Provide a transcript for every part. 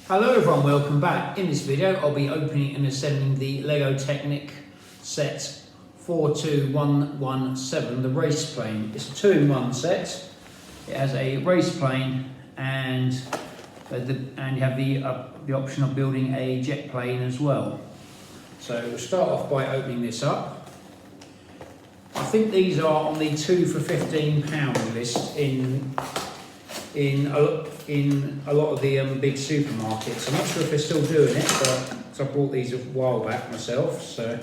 Hello everyone, welcome back. In this video I'll be opening and assembling the LEGO Technic set 42117, the race plane. It's a 2-in-1 set. It has a race plane and you have the option of building a jet plane as well. So we'll start off by opening this up. I think these are on the 2 for £15 list in a lot of the big supermarkets. I'm not sure if they're still doing it, but I bought these a while back myself. So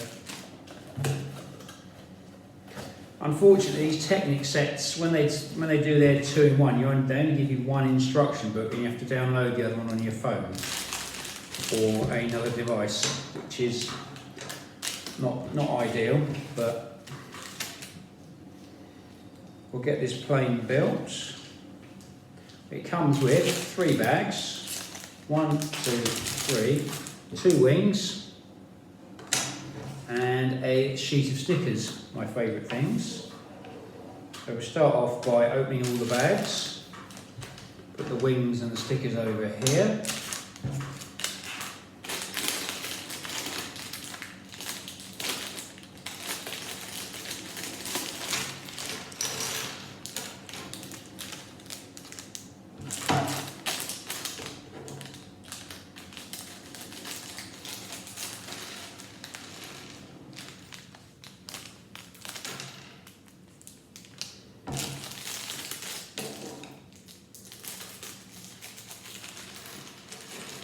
unfortunately, these Technic sets, when they do their 2-in-1, they only give you one instruction book, and you have to download the other one on your phone or another device, which is not ideal. But we'll get this plane built. It comes with 3 bags, 1, 2, 3, 2 wings, and a sheet of stickers, my favourite things. So we'll start off by opening all the bags, put the wings and the stickers over here.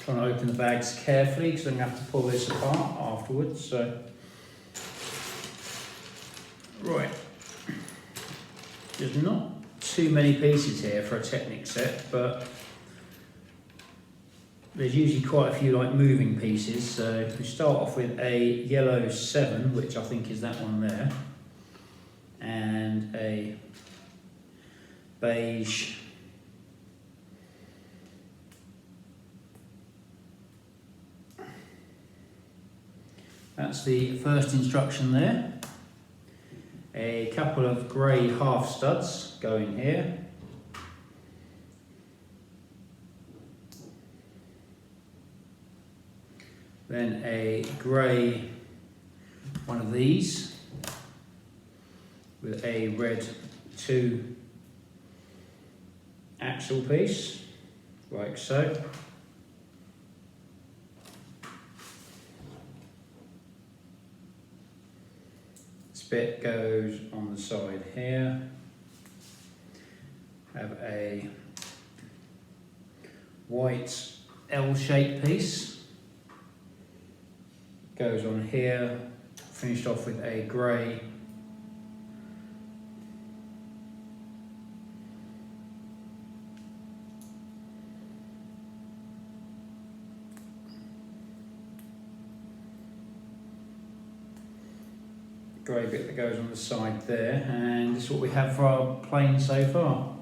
Trying to open the bags carefully because I'm going to have to pull this apart afterwards. So, right, there's not too many pieces here for a Technic set, but there's usually quite a few like moving pieces. So we start off with a yellow 7, which I think is that one there, and a beige . That's the first instruction there. A couple of grey half studs going here. Then a grey one of these with a red 2 axle piece, like so. Bit goes on the side here. Have a white L-shaped piece, goes on here, finished off with a grey bit that goes on the side there, and this is what we have for our plane so far.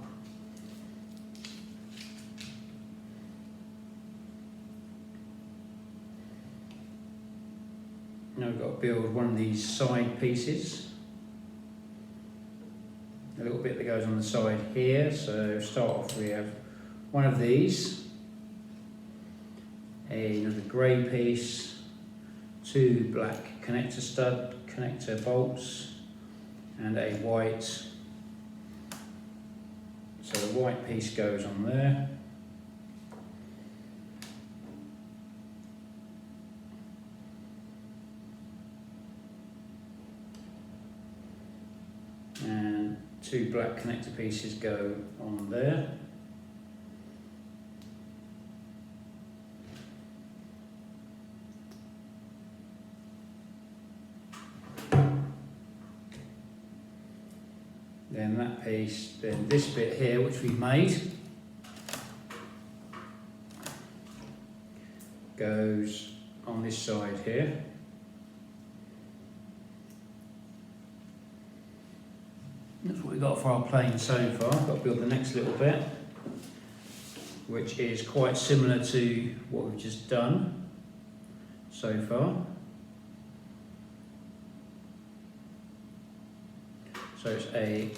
Now we've got to build one of these side pieces. A little bit that goes on the side here, so start off we have one of these, another grey piece, 2 black connector bolts, and a white. So the white piece goes on there. And 2 black connector pieces go on there. Then that piece, then this bit here which we've made goes on this side here. That's what we've got for our plane so far. I've got to build the next little bit, which is quite similar to what we've just done so far. So it's a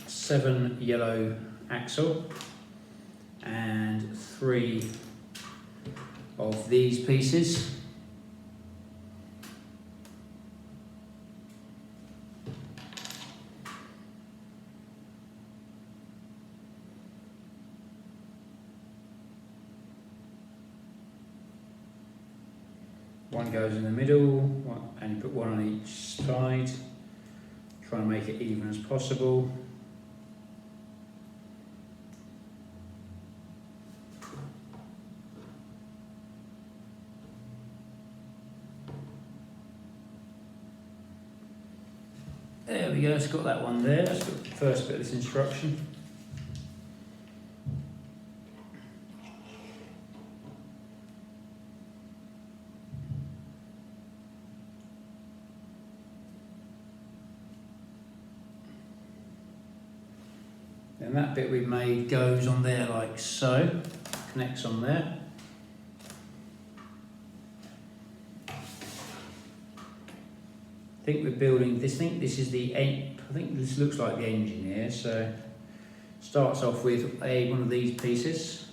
7 yellow axle and 3 of these pieces. One goes in the middle, and you put one on each side. Try and make it even as possible. There we go, it's got that one there. That's the first bit of this instruction. Then that bit we made goes on there like so, connects on there. I think we're building this. This is the end. I think this looks like the engine here. So starts off with one of these pieces,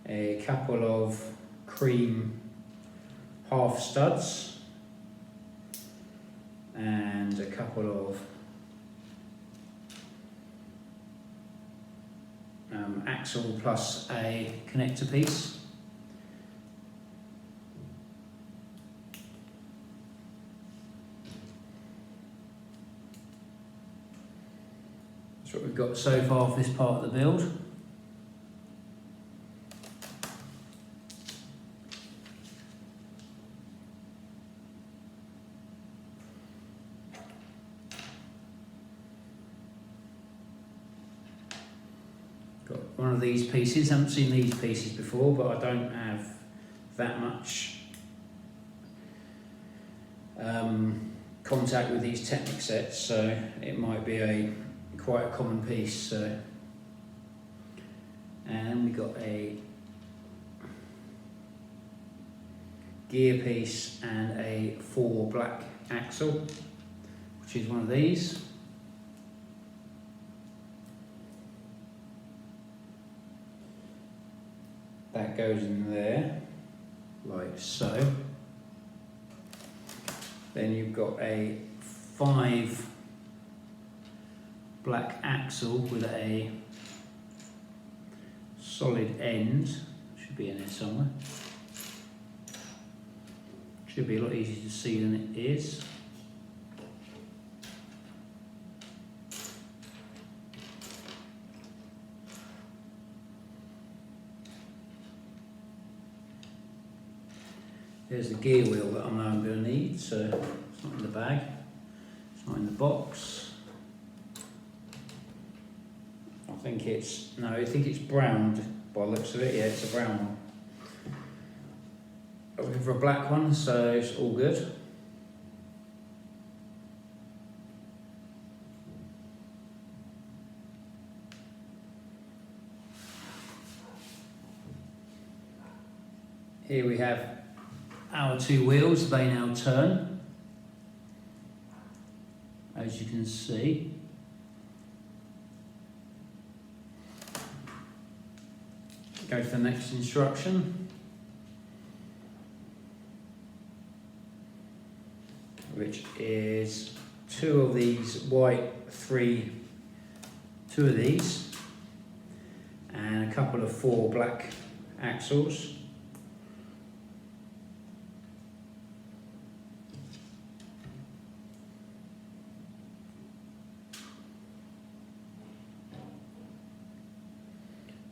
a couple of cream half studs, and a couple of axle plus a connector piece. That's what we've got so far for this part of the build. Got one of these pieces. Haven't seen these pieces before, but I don't have that much contact with these Technic sets, so it might be quite a common piece. So, and we got a gear piece and a 4 black axle, which is one of these. That goes in there, like so. Then you've got a 5 black axle with a solid end. Should be in there somewhere. Should be a lot easier to see than it is. There's the gear wheel that I know I'm going to need, so it's not in the bag, it's not in the box. I think it's browned by the looks of it. Yeah, it's a brown one. I'm looking for a black one, so it's all good. Here we have our 2 wheels. They now turn, as you can see. Go to the next instruction, which is 2 of these white, 2 of these, and a couple of 4 black axles.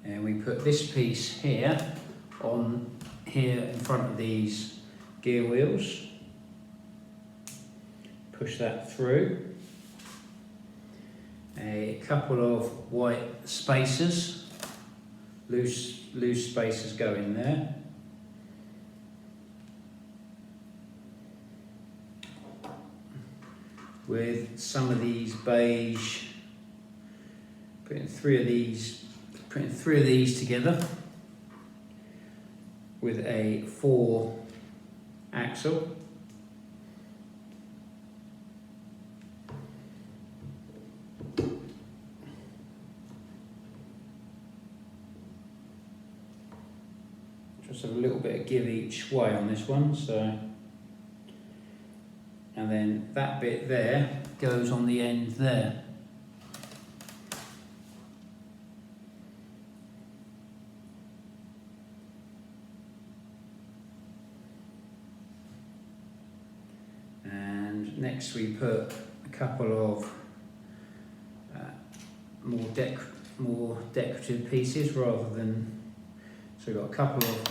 And we put this piece here on here in front of these gear wheels. Push that through. A couple of white spacers, loose spacers go in there. With some of these beige, putting three of these together with a 4 axle. just a little bit of give each way on this one, so. And then that bit there goes on the end there. And next we put a couple of more decorative pieces rather than, so we've got a couple of,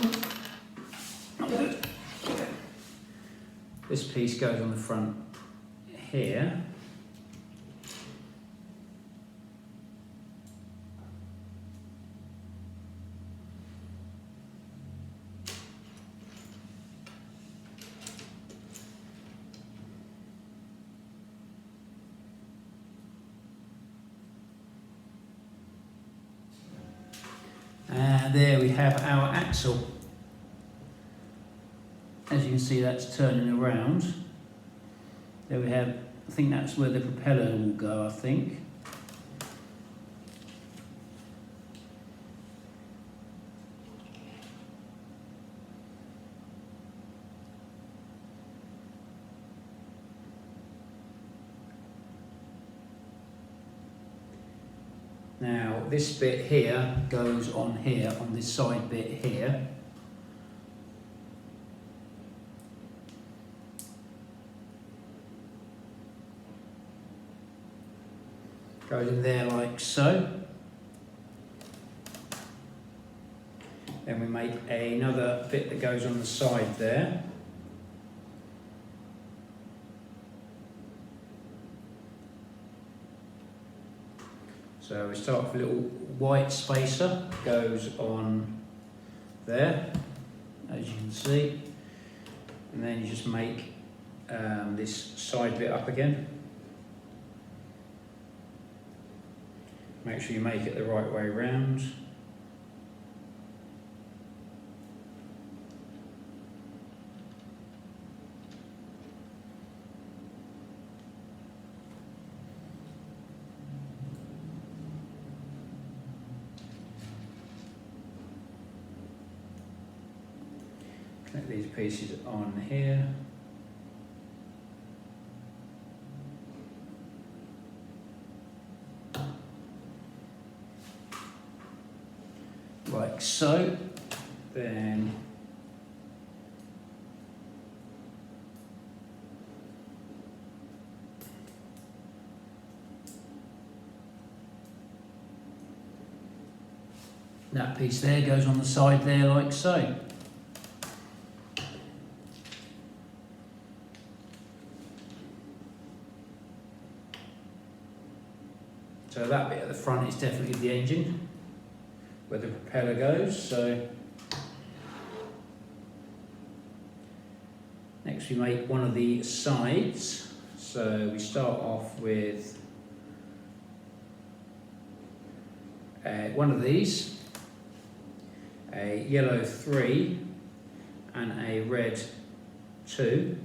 this piece goes on the front here. And there we have our axle. As you can see, that's turning around. There we have, I think that's where the propeller will go, I think. Now, this bit here goes on here, on this side bit here. Goes in there like so. Then we make another bit that goes on the side there. So we start with a little white spacer, goes on there, as you can see. And then you just make this side bit up again. Make sure you make it the right way round. Connect these pieces on here. Like so. Then that piece there goes on the side there like so. So that bit at the front is definitely the engine, where the propeller goes. So next we make one of the sides. So we start off with one of these, a yellow 3 and a red 2.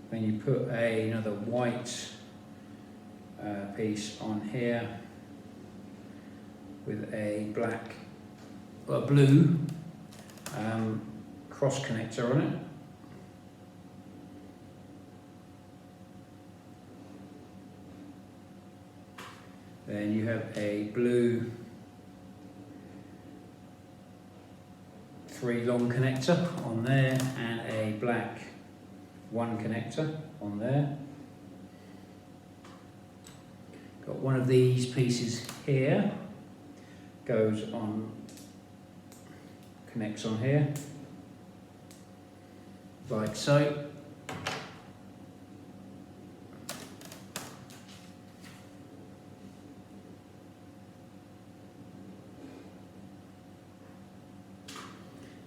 Then you put another white piece on here with a black, or blue cross connector on it. Then you have a blue 3 long connector on there and a black 1 connector on there. Got one of these pieces here, goes on, connects on here, like so.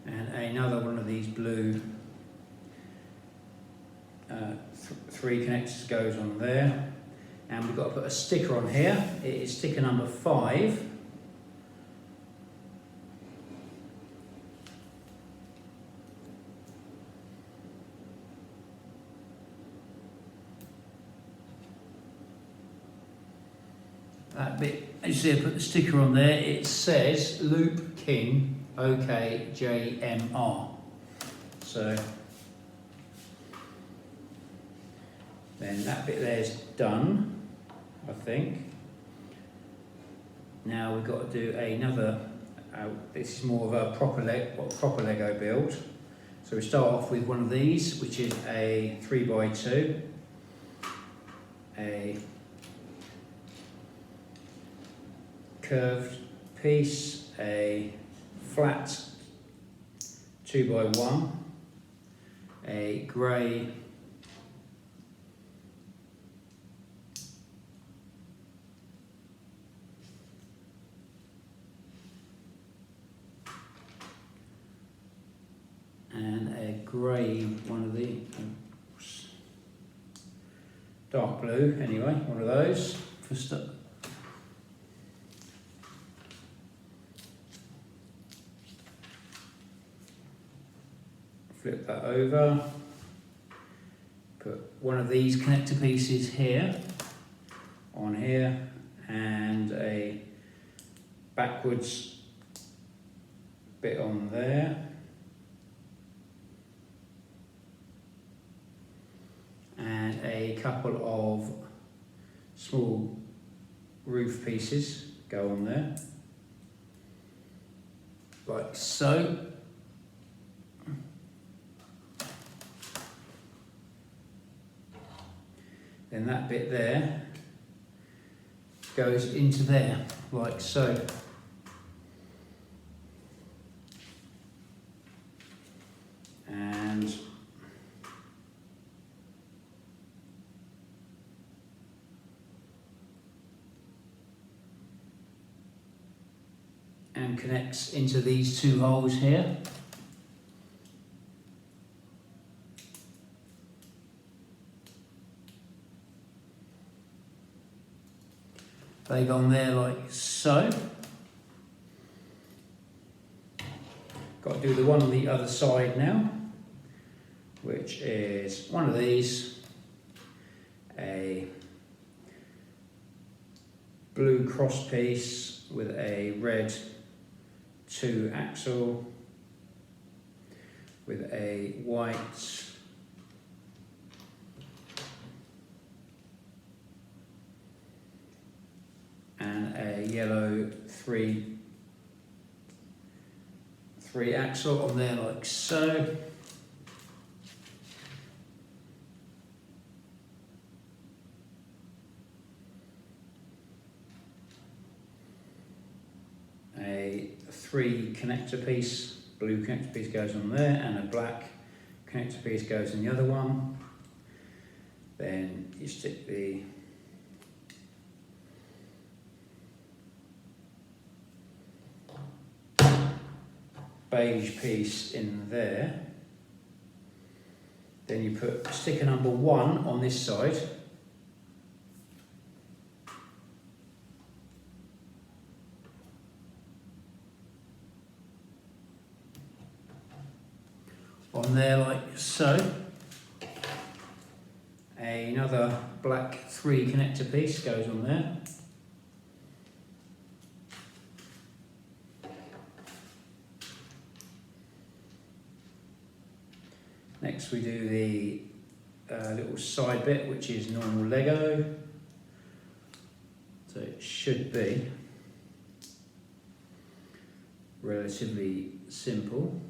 And another one of these blue 3 connectors goes on there, and we've got to put a sticker on here. It is sticker number 5. that bit, as you see I put the sticker on there, it says Loop King OKJMR. So then that bit there is done, I think. Now we've got to do another, this is more of a proper Lego build. So we start off with one of these, which is a 3x2, a curved piece, a flat 2x1, a grey and a grey one of the dark blue, anyway, one of those for stuff. Flip that over, put one of these connector pieces here, on here, and a backwards bit on there. And a couple of small roof pieces go on there, like so. Then that bit there goes into there, like so. And connects into these two holes here. They go on there like so. Got to do the one on the other side now, which is one of these, a blue cross piece with a red 2 axle with a white and a yellow 3 axle on there like so. A 3 connector piece, blue connector piece goes on there, and a black connector piece goes in the other one. Then you stick the beige piece in there. Then you put sticker number 1 on this side. On there like so. Another black 3 connector piece goes on there. Next we do the little side bit, which is normal Lego. So it should be relatively simple.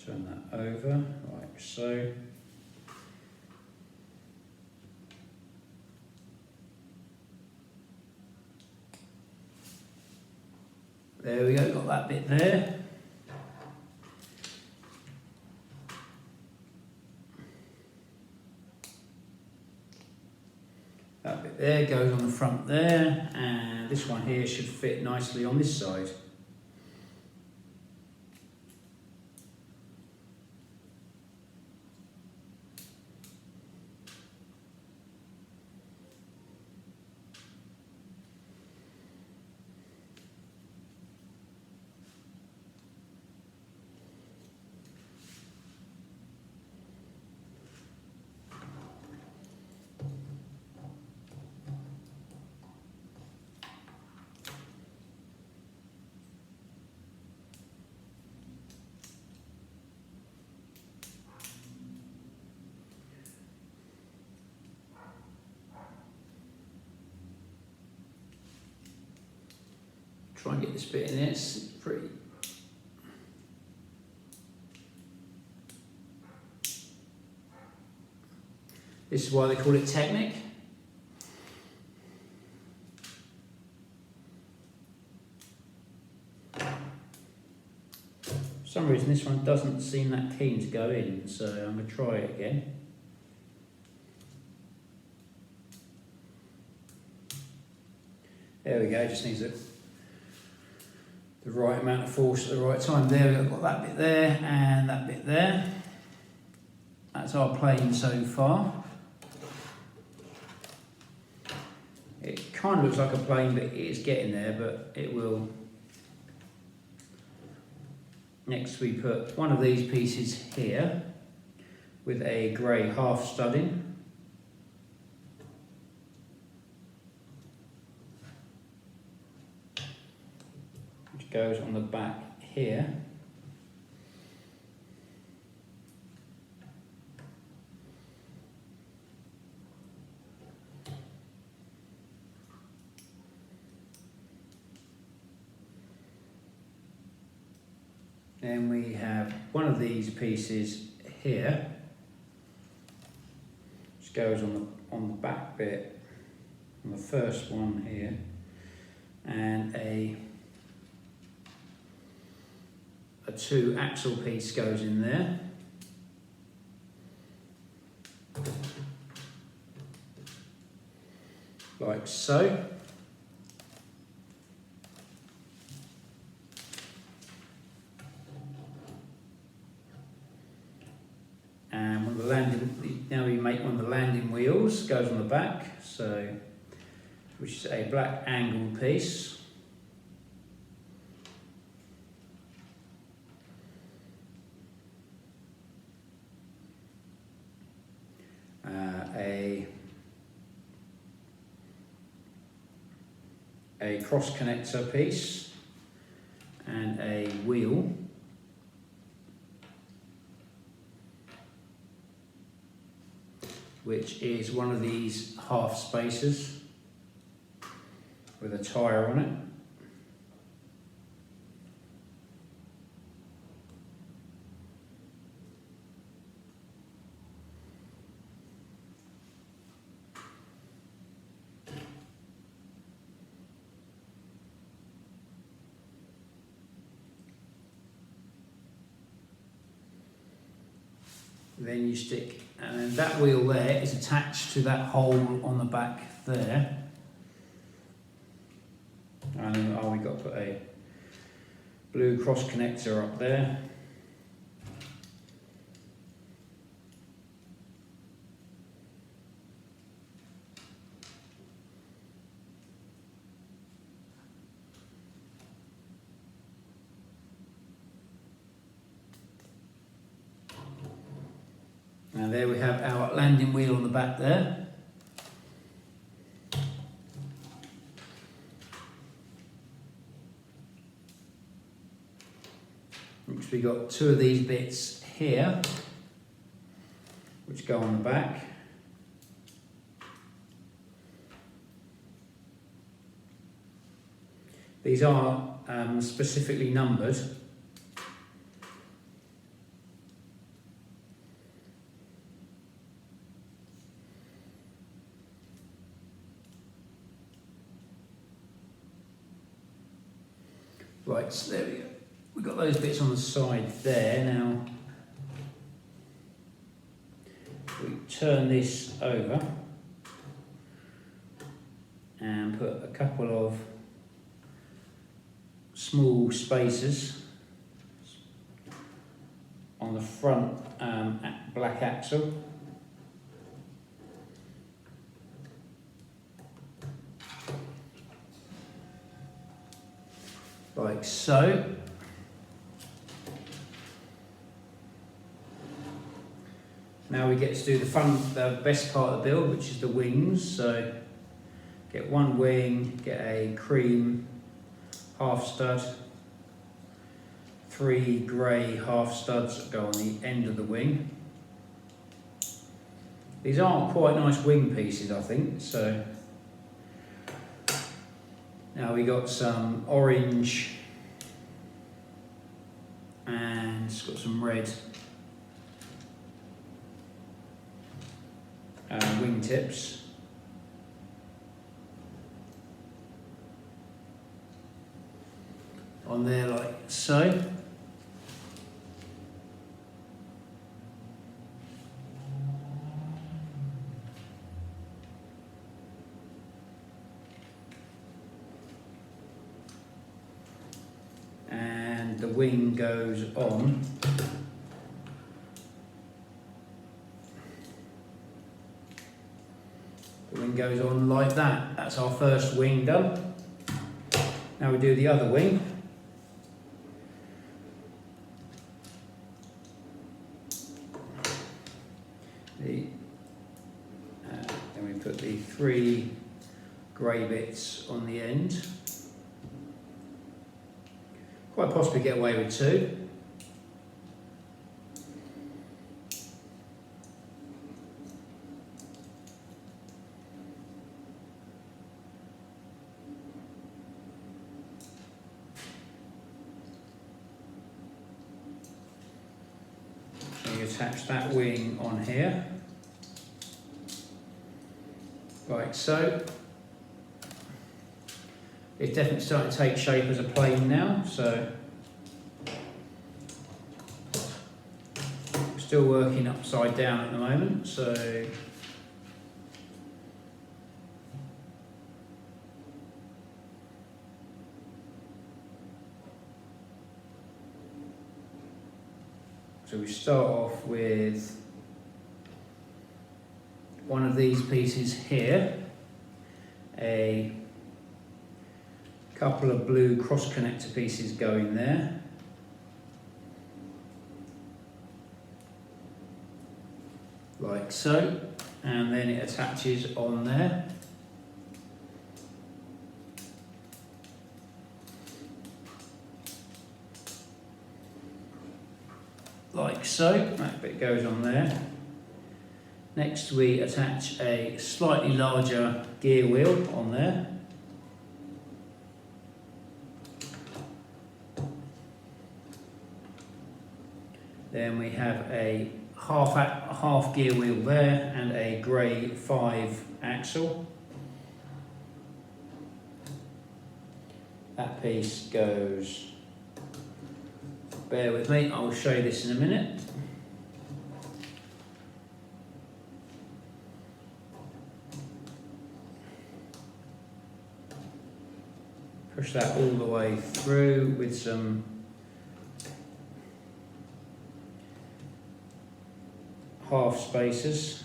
Turn that over, like so. There we go, got that bit there. That bit there goes on the front there, and this one here should fit nicely on this side. Try and get this bit in there, it's pretty. This is why they call it Technic. For some reason this one doesn't seem that keen to go in, so I'm going to try it again. There we go, just needs the right amount of force at the right time. There, we've got that bit there and that bit there. That's our plane so far. It kind of looks like a plane, but it's getting there, but it will. Next we put one of these pieces here with a grey half stud in. Which goes on the back here. Then we have one of these pieces here, which goes on the back bit, on the first one here, and a 2-axle piece goes in there. Like so. And one of the landing, now we make one of the landing wheels, goes on the back, so which is a black angled piece. A cross connector piece and a wheel. Which is one of these half spacers with a tyre on it. Then you stick, and that wheel there is attached to that hole on the back there. And then we've got to put a blue cross connector up there. And there we have our landing wheel on the back there. Which we got 2 of these bits here, which go on the back. These are specifically numbered. Right, so there we go. We've got those bits on the side there. Now, we turn this over and put a couple of small spacers on the front black axle. Like so. Now we get to do the best part of the build, which is the wings. So get one wing, get a cream half stud, 3 grey half studs that go on the end of the wing. These are quite nice wing pieces, I think. So Now we got some orange and it's got some red wingtips. On there like so. And the wing goes on. The wing goes on like that. That's our first wing done. Now we do the other wing. Then we put the 3 grey bits on the end. Quite possibly get away with 2. So you attach that wing on here. Like so. It's definitely starting to take shape as a plane now, so still working upside down at the moment, so we start off with one of these pieces here, a couple of blue cross connector pieces going there, like so, and then it attaches on there. Like so, that bit goes on there. Next we attach a slightly larger gear wheel on there. Then we have a half gear wheel there and a grey 5 axle. That piece goes, bear with me, I will show you this in a minute. Push that all the way through with some half spacers.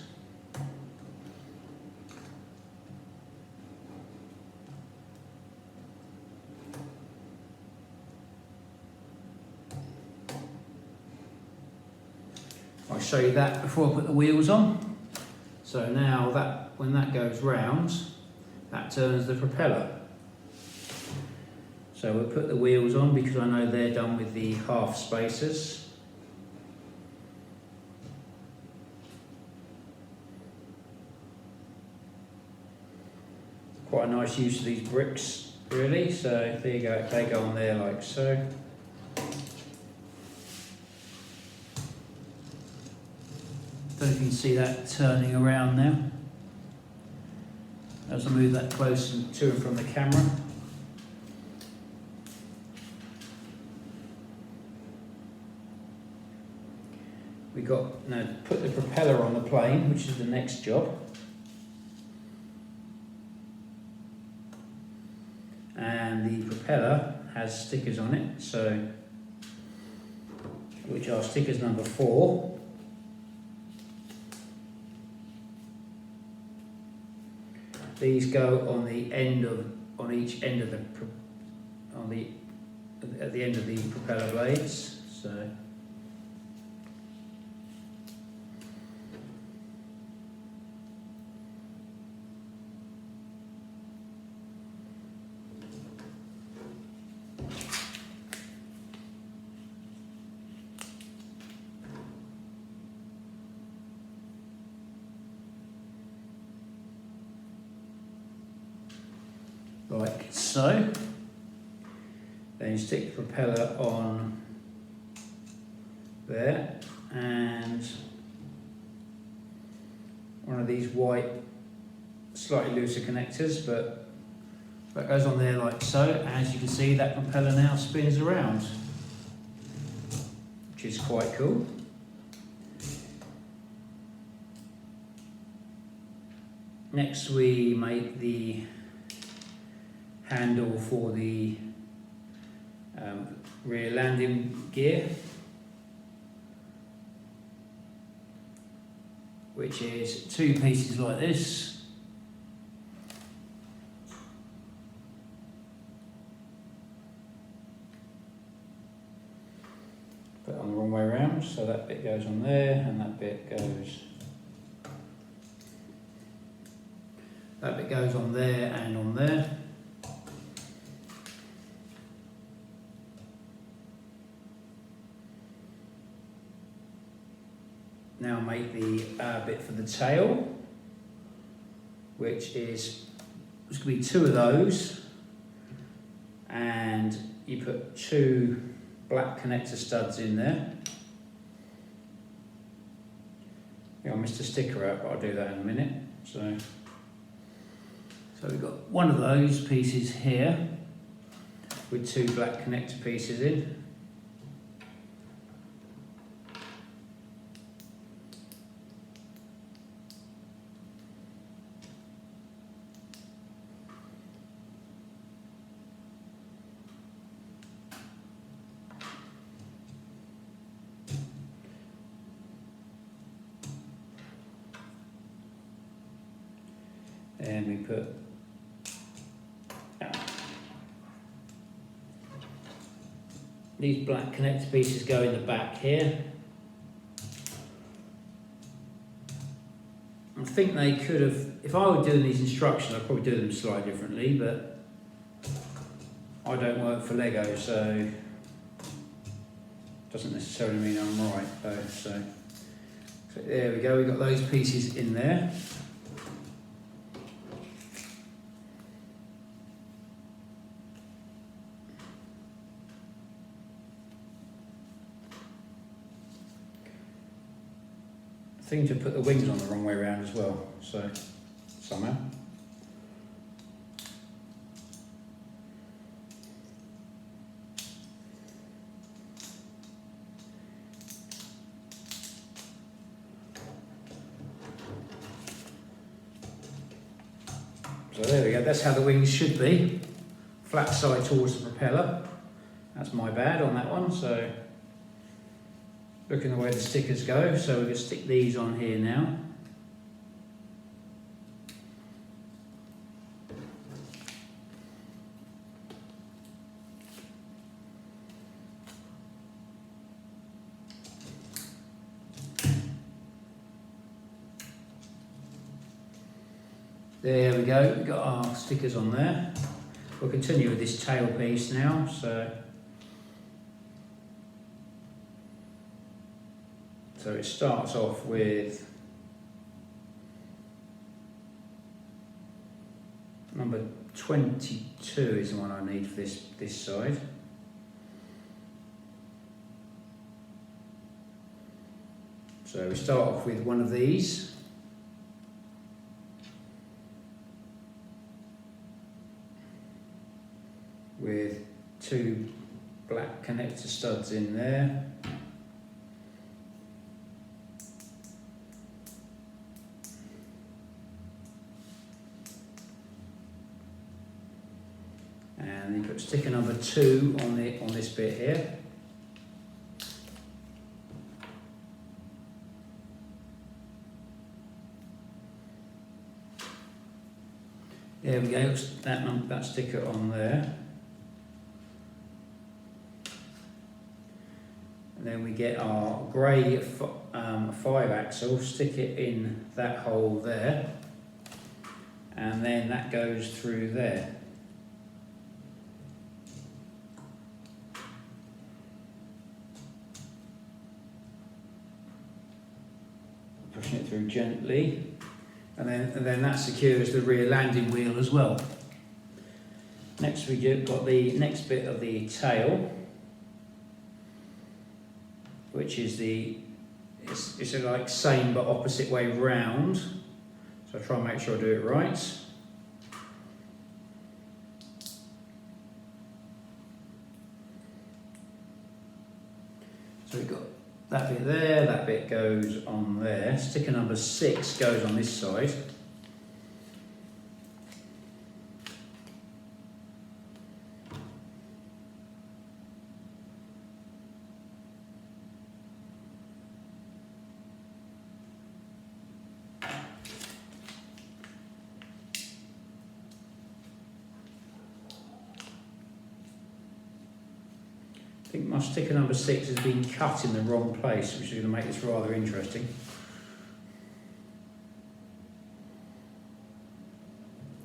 I'll show you that before I put the wheels on. So now that when that goes round, that turns the propeller. So we'll put the wheels on because I know they're done with the half spacers. Quite a nice use of these bricks, really. So there you go, they go on there like so. Don't know if you can see that turning around now. As I move that close to and from the camera. We got now to put the propeller on the plane, which is the next job. And the propeller has stickers on it, so which are stickers number 4. These go on the end of each end of at the end of the propeller blades. So like so. Then you stick the propeller on there, and one of these white, slightly looser connectors, but that goes on there like so. As you can see, that propeller now spins around, which is quite cool. Next, we make the handle for the rear landing gear, which is two pieces like this. Put it on the wrong way around, so that bit goes on there and that bit goes. That bit goes on there and on there. Now make the bit for the tail, which is, there's going to be two of those, and you put two black connector studs in there. Yeah, I missed a sticker out, but I'll do that in a minute. So we've got one of those pieces here with two black connector pieces in. And we put these black connector pieces go in the back here. I think they could have, if I were doing these instructions, I'd probably do them slightly differently, but I don't work for Lego, so doesn't necessarily mean I'm right though. So there we go, we've got those pieces in there. I seem to put the wings on the wrong way around as well, so somehow. So there we go, that's how the wings should be. Flat side towards the propeller. That's my bad on that one, so looking the way the stickers go, so we're going to stick these on here now. There we go, we've got our stickers on there. We'll continue with this tail piece now, so it starts off with number 22 is the one I need for this side. So we start off with one of these. With two black connector studs in there. And you put sticker number 2 on this bit here. There we go, that sticker on there. And then we get our grey 5-axle, stick it in that hole there, and then that goes through there. Pushing it through gently, and then that secures the rear landing wheel as well. Next we've got the next bit of the tail, which is it's like same but opposite way round. So I'll try and make sure I do it right. So we've got that bit there, that bit goes on there. Sticker number 6 goes on this side. I think my sticker number 6 has been cut in the wrong place, which is going to make this rather interesting.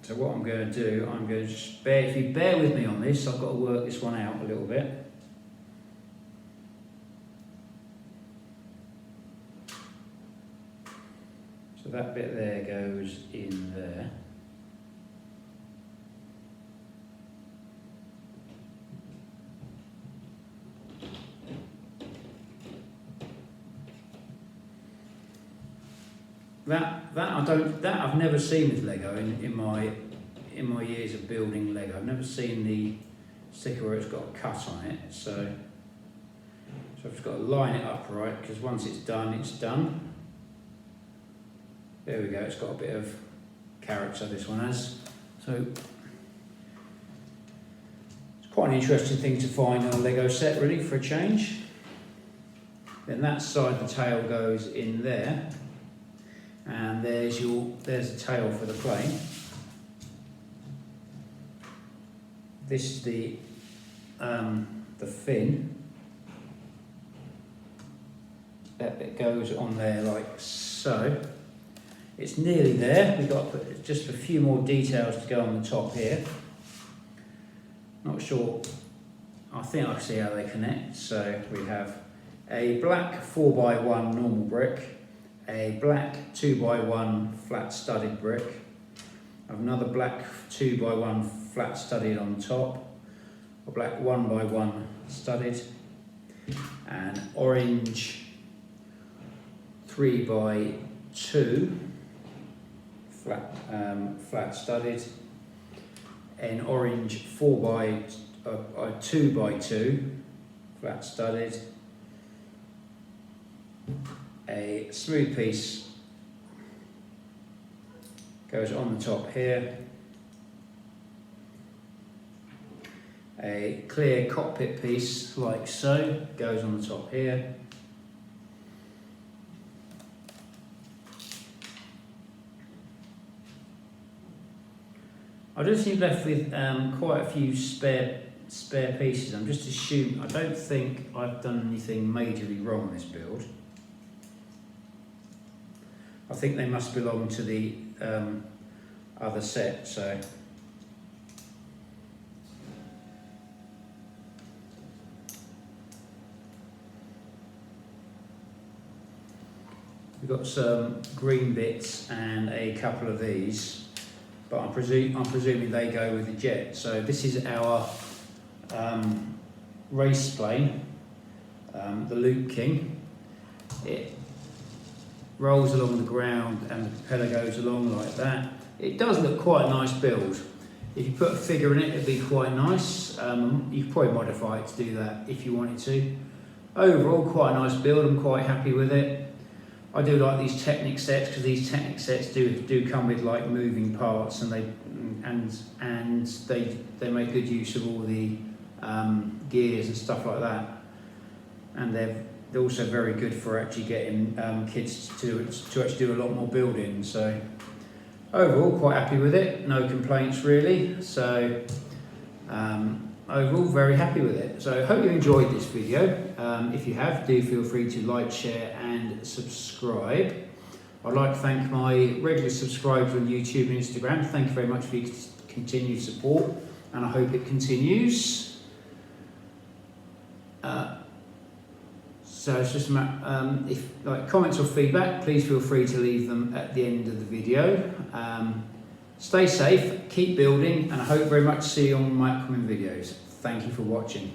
So what I'm going to do, I'm going to just if you bear with me on this, I've got to work this one out a little bit. So that bit there goes in there. That I've never seen with Lego in my years of building Lego. I've never seen the sticker where it's got a cut on it. So I've just got to line it up right, because once it's done, it's done. There we go. It's got a bit of character, this one has. So it's quite an interesting thing to find on a Lego set, really, for a change. Then that side, the tail goes in there. And there's the tail for the plane. This is the fin. That bit goes on there like so. It's nearly there. We've got to put just a few more details to go on the top here. Not sure. I think I can see how they connect. So we have a black 4x1 normal brick, a black 2x1 flat studded brick, another black 2x1 flat studded on top, a black 1x1 studded, and orange 3x2 flat studded, an orange 2x2 flat studded, a smooth piece goes on the top here, a clear cockpit piece like so goes on the top here, I just seem left with quite a few spare pieces. I'm just assuming, I don't think I've done anything majorly wrong on this build. I think they must belong to the other set, so we've got some green bits and a couple of these, but I'm presuming they go with the jet. So this is our race plane, the Loop King. It rolls along the ground and the propeller goes along like that. It does look quite a nice build. If you put a figure in it, it'd be quite nice. You could probably modify it to do that if you wanted to. Overall, quite a nice build. I'm quite happy with it. I do like these Technic sets, because these Technic sets do come with like moving parts, and they make good use of all the gears and stuff like that. And they're also very good for actually getting kids to actually do a lot more building. So overall, quite happy with it. No complaints really. So overall, very happy with it. So I hope you enjoyed this video. If you have, do feel free to like, share and subscribe. I'd like to thank my regular subscribers on YouTube and Instagram. Thank you very much for your continued support, and I hope it continues. So it's just a matter, if like comments or feedback, please feel free to leave them at the end of the video. Stay safe, keep building, and I hope very much to see you on my upcoming videos. Thank you for watching.